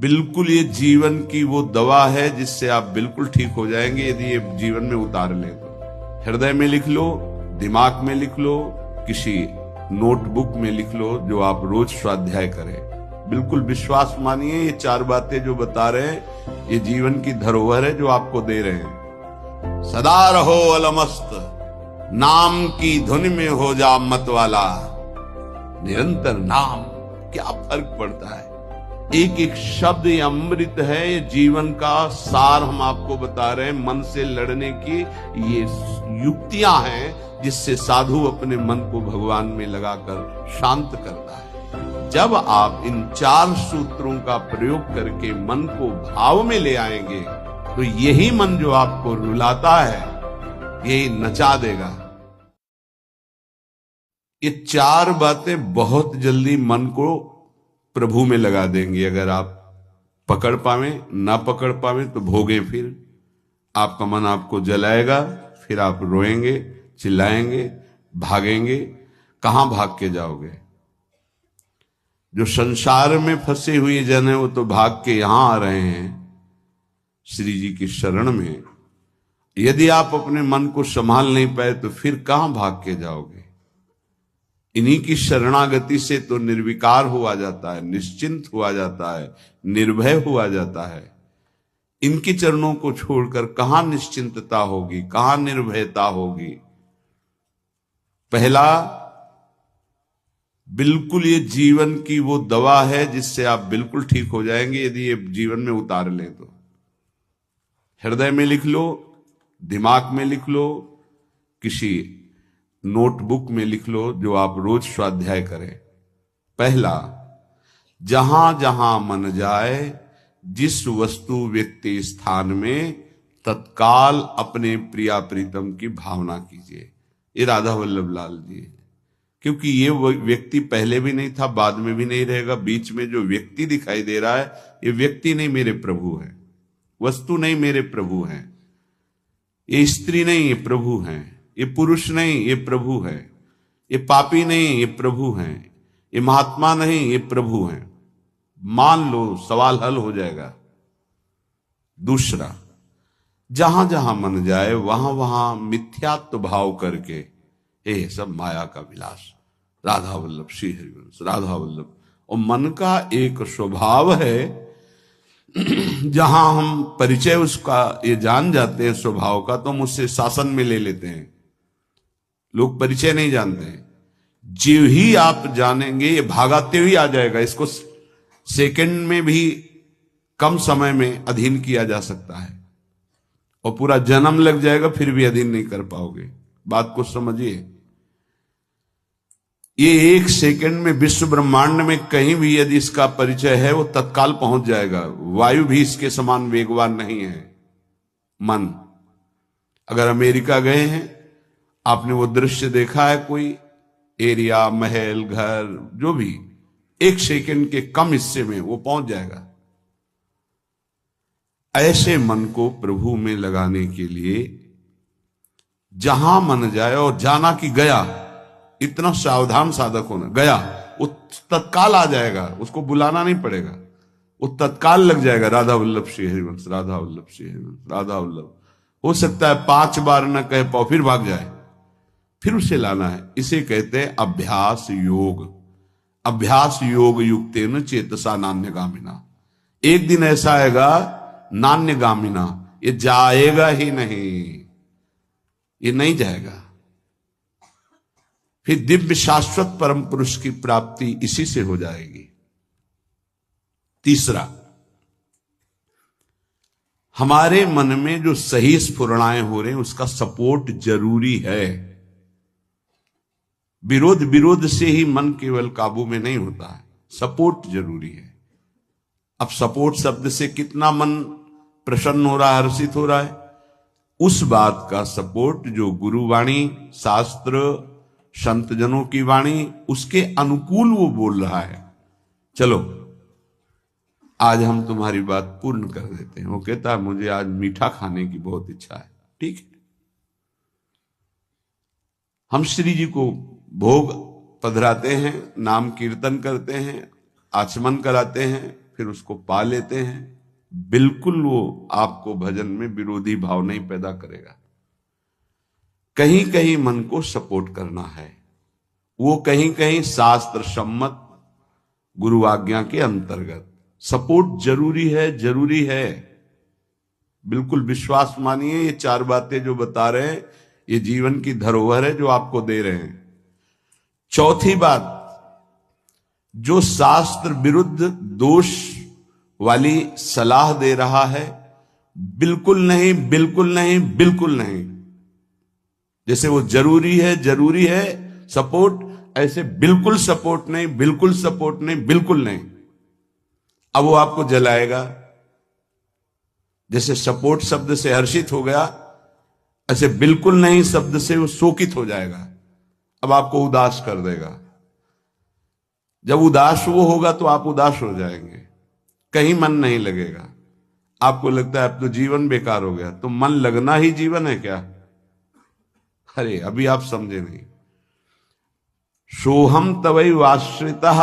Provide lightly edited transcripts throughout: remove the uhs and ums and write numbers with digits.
बिल्कुल ये जीवन की वो दवा है जिससे आप बिल्कुल ठीक हो जाएंगे यदि ये जीवन में उतार लें तो। हृदय में लिख लो, दिमाग में लिख लो, किसी नोटबुक में लिख लो, जो आप रोज स्वाध्याय करें। बिल्कुल विश्वास मानिए, ये 4 बातें जो बता रहे हैं ये जीवन की धरोहर है जो आपको दे रहे हैं। सदा रहो अलमस्त, नाम की धुन में हो जा मत वाला, निरंतर नाम। क्या फर्क पड़ता है, एक एक शब्द ये अमृत है, ये जीवन का सार हम आपको बता रहे हैं। मन से लड़ने की ये युक्तियां हैं जिससे साधु अपने मन को भगवान में लगाकर शांत करता है। जब आप इन 4 सूत्रों का प्रयोग करके मन को भाव में ले आएंगे तो यही मन जो आपको रुलाता है यही नचा देगा। ये 4 बातें बहुत जल्दी मन को प्रभु में लगा देंगे। अगर आप पकड़ पावे, ना पकड़ पावे तो भोगे। फिर आपका मन आपको जलाएगा, फिर आप रोएंगे, चिल्लाएंगे, भागेंगे। कहां भाग के जाओगे? जो संसार में फंसे हुए जन है वो तो भाग के यहां आ रहे हैं श्री जी की शरण में। यदि आप अपने मन को संभाल नहीं पाए तो फिर कहां भाग के जाओगे? इन्हीं की शरणागति से तो निर्विकार हुआ जाता है, निश्चिंत हुआ जाता है, निर्भय हुआ जाता है। इनके चरणों को छोड़कर कहां निश्चिंतता होगी, कहां निर्भयता होगी? पहला, बिल्कुल ये जीवन की वो दवा है जिससे आप बिल्कुल ठीक हो जाएंगे यदि ये जीवन में उतार लें तो। हृदय में लिख लो, दिमाग में लिख लो, किसी नोटबुक में लिख लो, जो आप रोज स्वाध्याय करें। पहला, जहां जहां मन जाए, जिस वस्तु व्यक्ति स्थान में तत्काल अपने प्रिया प्रीतम की भावना कीजिए। ये राधा वल्लभ लाल जी है। क्योंकि ये व्यक्ति पहले भी नहीं था, बाद में भी नहीं रहेगा। बीच में जो व्यक्ति दिखाई दे रहा है ये व्यक्ति नहीं, मेरे प्रभु है। वस्तु नहीं, मेरे प्रभु हैं। ये स्त्री नहीं, ये प्रभु हैं। ये पुरुष नहीं, ये प्रभु है। ये पापी नहीं, ये प्रभु हैं। ये महात्मा नहीं, ये प्रभु हैं। मान लो, सवाल हल हो जाएगा। दूसरा, जहां जहां मन जाए वहां वहां मिथ्यात्व भाव करके ये सब माया का विलास। राधा वल्लभ, श्री हरिवंश, राधा वल्लभ। और मन का एक स्वभाव है, जहां हम परिचय उसका ये जान जाते हैं स्वभाव का, तो हम उससे शासन में ले लेते हैं। लोग परिचय नहीं जानते हैं। जीव ही आप जानेंगे, ये भागाते हुए आ जाएगा। इसको सेकंड में भी कम समय में अधीन किया जा सकता है, और पूरा जन्म लग जाएगा फिर भी अधीन नहीं कर पाओगे। बात को समझिए। ये 1 सेकंड में विश्व ब्रह्मांड में कहीं भी यदि इसका परिचय है वो तत्काल पहुंच जाएगा। वायु भी इसके समान वेगवान नहीं है मन। अगर अमेरिका गए हैं, आपने वो दृश्य देखा है, कोई एरिया, महल, घर, जो भी 1 सेकंड के कम हिस्से में वो पहुंच जाएगा। ऐसे मन को प्रभु में लगाने के लिए जहां मन जाए, और जाना कि गया, इतना सावधान साधक होना। गया वो तत्काल आ जाएगा, उसको बुलाना नहीं पड़ेगा, वो तत्काल लग जाएगा। राधा वल्लभ श्री हरिवंश, राधा वल्लभ श्री हरिवंश, राधा वल्लभ। हो सकता है 5 बार न कहे पाओ, फिर भाग जाए, फिर उसे लाना है। इसे कहते हैं अभ्यास योग। अभ्यास योग युक्तेन चेतसा नान्यगामिना। एक दिन ऐसा आएगा नान्यगामिना, ये जाएगा ही नहीं, ये नहीं जाएगा। फिर दिव्य शाश्वत परम पुरुष की प्राप्ति इसी से हो जाएगी। तीसरा, हमारे मन में जो सही स्फुरणाएं हो रहे हैं उसका सपोर्ट जरूरी है। विरोध से ही मन केवल काबू में नहीं होता है, सपोर्ट जरूरी है। अब सपोर्ट शब्द से कितना मन प्रसन्न हो रहा है, हर्षित हो रहा है, उस बात का सपोर्ट जो गुरुवाणी, शास्त्र, संतजनों की वाणी, उसके अनुकूल वो बोल रहा है। चलो आज हम तुम्हारी बात पूर्ण कर देते हैं। वो कहता है मुझे आज मीठा खाने की बहुत इच्छा है। ठीक है, हम श्री जी को भोग पधराते हैं, नाम कीर्तन करते हैं, आचमन कराते हैं, फिर उसको पा लेते हैं, बिल्कुल वो आपको भजन में विरोधी भाव नहीं पैदा करेगा। कहीं कहीं मन को सपोर्ट करना है, वो कहीं कहीं शास्त्र सम्मत गुरु आज्ञा के अंतर्गत सपोर्ट जरूरी है, जरूरी है। बिल्कुल विश्वास मानिए, ये 4 बातें जो बता रहे हैं ये जीवन की धरोहर है जो आपको दे रहे हैं। चौथी बात, जो शास्त्र विरुद्ध दोष वाली सलाह दे रहा है, बिल्कुल नहीं, बिल्कुल नहीं, बिल्कुल नहीं। जैसे वो जरूरी है सपोर्ट, ऐसे बिल्कुल सपोर्ट नहीं, बिल्कुल सपोर्ट नहीं, बिल्कुल नहीं। अब वो आपको जलाएगा। जैसे सपोर्ट शब्द से हर्षित हो गया, ऐसे बिल्कुल नहीं शब्द से वो शोकित हो जाएगा। अब आपको उदास कर देगा। जब उदास वो होगा तो आप उदास हो जाएंगे, कहीं मन नहीं लगेगा। आपको लगता है अब तो जीवन बेकार हो गया, तो मन लगना ही जीवन है क्या? अरे अभी आप समझे नहीं। सोहम तवैव आश्रितः,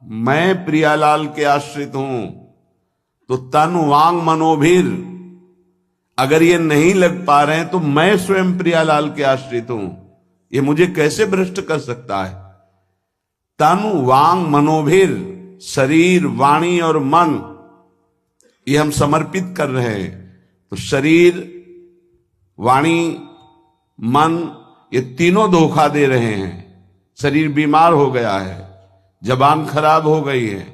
मैं प्रियालाल के आश्रित हूं। तो तन वांग मनोभीर, अगर ये नहीं लग पा रहे हैं तो मैं स्वयं प्रियालाल के आश्रित हूं। ये मुझे कैसे भ्रष्ट कर सकता है? तन वांग मनोभीर, शरीर वाणी और मन, ये हम समर्पित कर रहे हैं। तो शरीर वाणी मन, ये तीनों धोखा दे रहे हैं। शरीर बीमार हो गया है, जबान खराब हो गई है,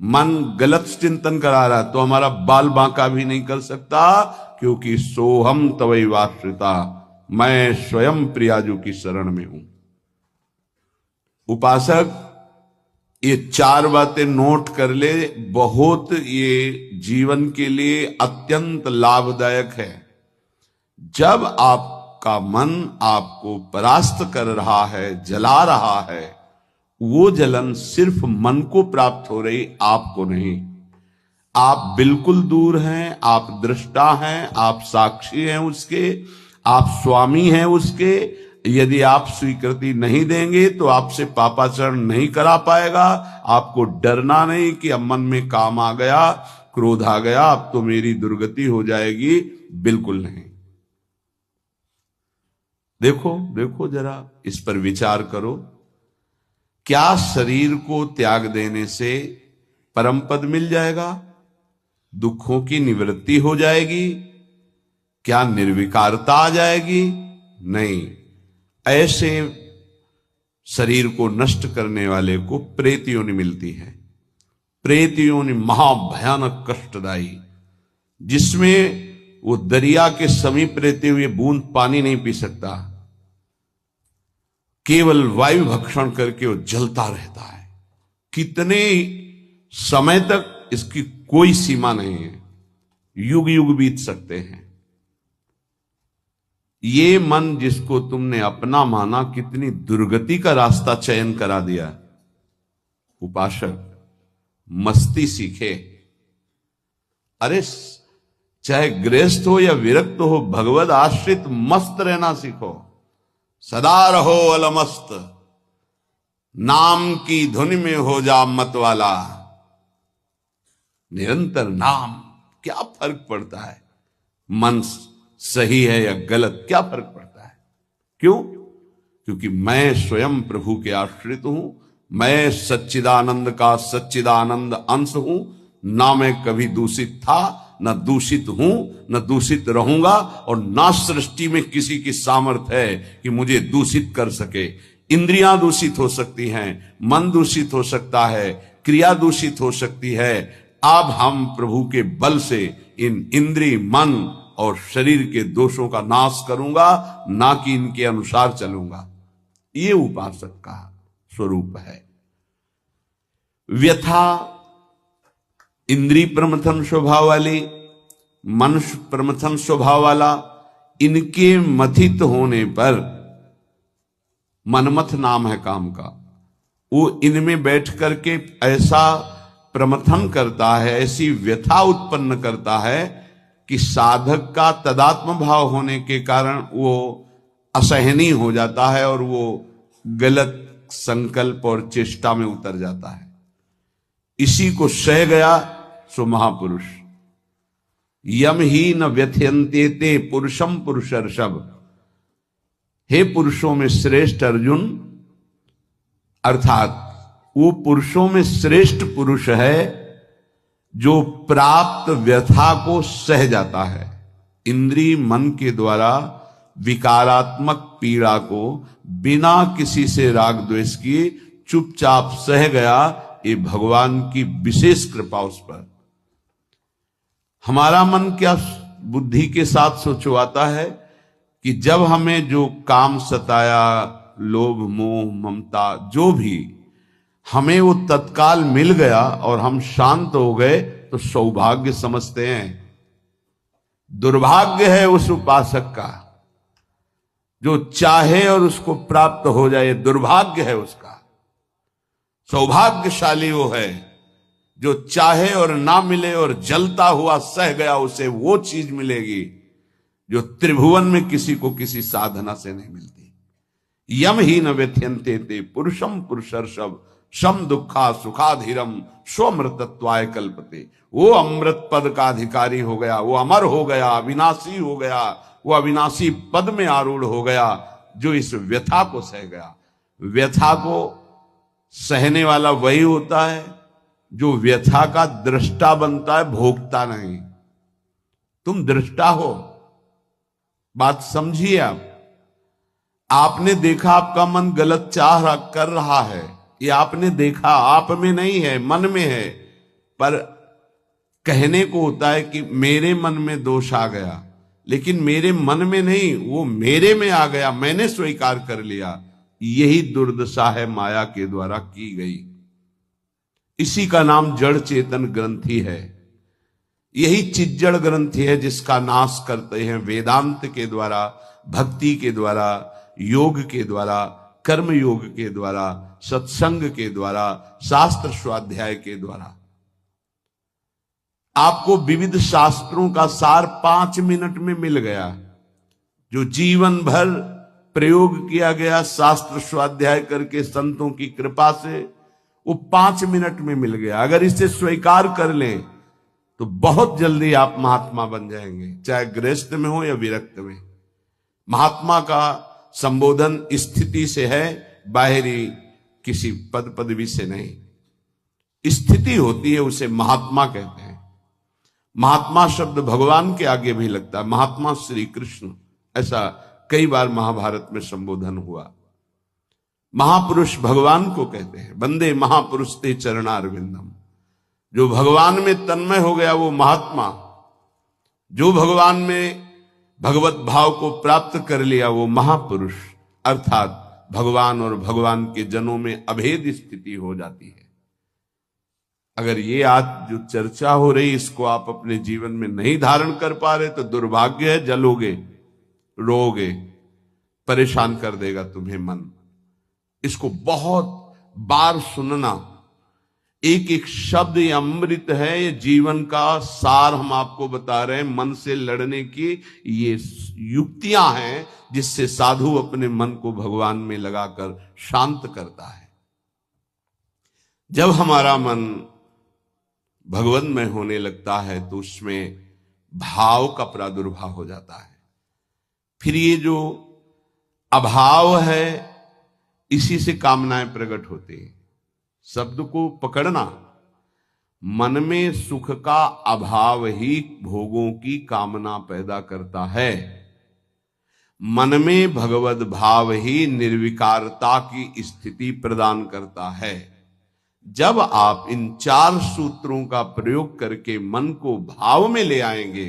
मन गलत चिंतन करा रहा है, तो हमारा बाल बांका भी नहीं कर सकता, क्योंकि सोहम तवैव आश्रिता, मैं स्वयं प्रियाजू की शरण में हूं। उपासक ये 4 बातें नोट कर ले, बहुत ये जीवन के लिए अत्यंत लाभदायक है। जब आपका मन आपको परास्त कर रहा है, जला रहा है, वो जलन सिर्फ मन को प्राप्त हो रही, आपको नहीं। आप बिल्कुल दूर हैं, आप दृष्टा हैं, आप साक्षी हैं उसके, आप स्वामी हैं उसके। यदि आप स्वीकृति नहीं देंगे तो आपसे पापाचरण नहीं करा पाएगा। आपको डरना नहीं कि अब मन में काम आ गया, क्रोध आ गया, अब तो मेरी दुर्गति हो जाएगी, बिल्कुल नहीं। देखो जरा, इस पर विचार करो। क्या शरीर को त्याग देने से परम पद मिल जाएगा? दुखों की निवृत्ति हो जाएगी? क्या निर्विकारता आ जाएगी? नहीं। ऐसे शरीर को नष्ट करने वाले को प्रेत योनि मिलती है। प्रेत योनि महाभयानक कष्टदायी, जिसमें वो दरिया के समीप रहते हुए बूंद पानी नहीं पी सकता, केवल वायु भक्षण करके वो जलता रहता है। कितने समय तक, इसकी कोई सीमा नहीं है, युग युग बीत सकते हैं। ये मन जिसको तुमने अपना माना, कितनी दुर्गति का रास्ता चयन करा दिया। उपासक मस्ती सीखे। अरे चाहे गृहस्थ हो या विरक्त हो, भगवद आश्रित मस्त रहना सीखो। सदा रहो अलमस्त, नाम की धुन में हो जा मत वाला। निरंतर नाम, क्या फर्क पड़ता है मन सही है या गलत, क्या फर्क पड़ता है? क्यों? क्योंकि मैं स्वयं प्रभु के आश्रित हूं। मैं सच्चिदानंद का सच्चिदानंद अंश हूं। ना मैं कभी दूषित था, न दूषित हूं, न दूषित रहूंगा, और ना सृष्टि में किसी की सामर्थ्य है कि मुझे दूषित कर सके। इंद्रियां दूषित हो सकती हैं, मन दूषित हो सकता है, क्रिया दूषित हो सकती है। अब हम प्रभु के बल से इन इंद्रिय, मन और शरीर के दोषों का नाश करूंगा, ना कि इनके अनुसार चलूंगा। ये उपासक का स्वरूप है। व्यथा इंद्रिय प्रमथन स्वभाव वाली, मनुष्य प्रमथन स्वभाव वाला, इनके मथित होने पर, मनमथ नाम है काम का, वो इनमें बैठ करके ऐसा प्रमथन करता है, ऐसी व्यथा उत्पन्न करता है कि साधक का तदात्म भाव होने के कारण वो असहनीय हो जाता है और वो गलत संकल्प और चेष्टा में उतर जाता है। इसी को सह गया सो महापुरुष। यम ही न व्यथयन्ते ते पुरुषम पुरुषर्षभ। हे पुरुषों में श्रेष्ठ अर्जुन, अर्थात वो पुरुषों में श्रेष्ठ पुरुष है जो प्राप्त व्यथा को सह जाता है। इंद्रिय मन के द्वारा विकारात्मक पीड़ा को बिना किसी से राग द्वेष किए चुपचाप सह गया, ये भगवान की विशेष कृपा उस पर। हमारा मन क्या बुद्धि के साथ सोचवाता है कि जब हमें जो काम सताया, लोभ मोह ममता जो भी, हमें वो तत्काल मिल गया और हम शांत हो गए तो सौभाग्य समझते हैं। दुर्भाग्य है उस उपासक का जो चाहे और उसको प्राप्त हो जाए, दुर्भाग्य है उसका। सौभाग्यशाली वो है जो चाहे और ना मिले और जलता हुआ सह गया, उसे वो चीज मिलेगी जो त्रिभुवन में किसी को किसी साधना से नहीं मिलती। यम ही न व्यथयन्ते ते पुरुषम पुरुषर्षभ शम दुखा सुखाधीरम स्वमृतत्वाय कल्पते। वो अमृत पद का अधिकारी हो गया, वो अमर हो गया, अविनाशी हो गया, वो अविनाशी पद में आरूढ़ हो गया जो इस व्यथा को सह गया। व्यथा को सहने वाला वही होता है जो व्यथा का दृष्टा बनता है, भोगता नहीं। तुम दृष्टा हो, बात समझिए। आपने देखा आपका मन गलत चाह कर रहा है, ये आपने देखा, आप में नहीं है, मन में है। पर कहने को होता है कि मेरे मन में दोष आ गया, लेकिन मेरे मन में नहीं, वो मेरे में आ गया, मैंने स्वीकार कर लिया। यही दुर्दशा है माया के द्वारा की गई। इसी का नाम जड़ चेतन ग्रंथि है। यही चिज्जड़ ग्रंथि है जिसका नाश करते हैं वेदांत के द्वारा, भक्ति के द्वारा, योग के द्वारा, कर्म योग के द्वारा, सत्संग के द्वारा, शास्त्र स्वाध्याय के द्वारा। आपको विविध शास्त्रों का सार 5 मिनट में मिल गया। जो जीवन भर प्रयोग किया गया शास्त्र स्वाध्याय करके संतों की कृपा से, वो 5 मिनट में मिल गया। अगर इसे स्वीकार कर लें तो बहुत जल्दी आप महात्मा बन जाएंगे, चाहे गृहस्थ में हो या विरक्त में। महात्मा का संबोधन स्थिति से है, बाहरी किसी पद पदवी से नहीं। स्थिति होती है, उसे महात्मा कहते हैं। महात्मा शब्द भगवान के आगे भी लगता है, महात्मा श्री कृष्ण, ऐसा कई बार महाभारत में संबोधन हुआ। महापुरुष भगवान को कहते हैं। वंदे महापुरुष ते चरणारविंदम। जो भगवान में तन्मय हो गया वो महात्मा, जो भगवान में भगवत भाव को प्राप्त कर लिया वो महापुरुष, अर्थात भगवान और भगवान के जनों में अभेद स्थिति हो जाती है। अगर ये आज जो चर्चा हो रही इसको आप अपने जीवन में नहीं धारण कर पा रहे तो दुर्भाग्य है, जलोगे, रोगे, परेशान कर देगा तुम्हें मन। इसको बहुत बार सुनना। एक एक शब्द ये अमृत है, ये जीवन का सार हम आपको बता रहे हैं। मन से लड़ने की ये युक्तियां हैं जिससे साधु अपने मन को भगवान में लगाकर शांत करता है। जब हमारा मन भगवन्मय होने लगता है तो उसमें भाव का प्रादुर्भाव हो जाता है। फिर ये जो अभाव है इसी से कामनाएं प्रकट होती हैं। शब्द को पकड़ना, मन में सुख का अभाव ही भोगों की कामना पैदा करता है। मन में भगवत भाव ही निर्विकारता की स्थिति प्रदान करता है। जब आप इन 4 सूत्रों का प्रयोग करके मन को भाव में ले आएंगे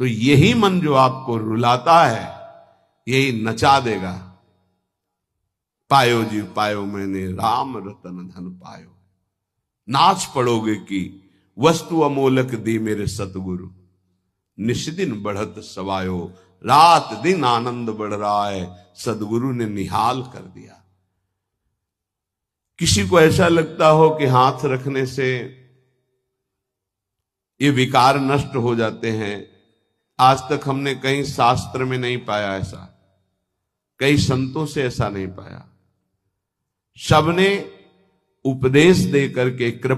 तो यही मन जो आपको रुलाता है यही नचा देगा। पायो जी पायो मैंने राम रतन धन पायो, नाच पड़ोगे कि वस्तु अमोलक दी मेरे सतगुरु, निष्दिन बढ़त सवायो, रात दिन आनंद बढ़ रहा है, सदगुरु ने निहाल कर दिया। किसी को ऐसा लगता हो कि हाथ रखने से ये विकार नष्ट हो जाते हैं, आज तक हमने कहीं शास्त्र में नहीं पाया ऐसा, कई संतों से ऐसा नहीं पाया। सबने उपदेश दे करके कृपा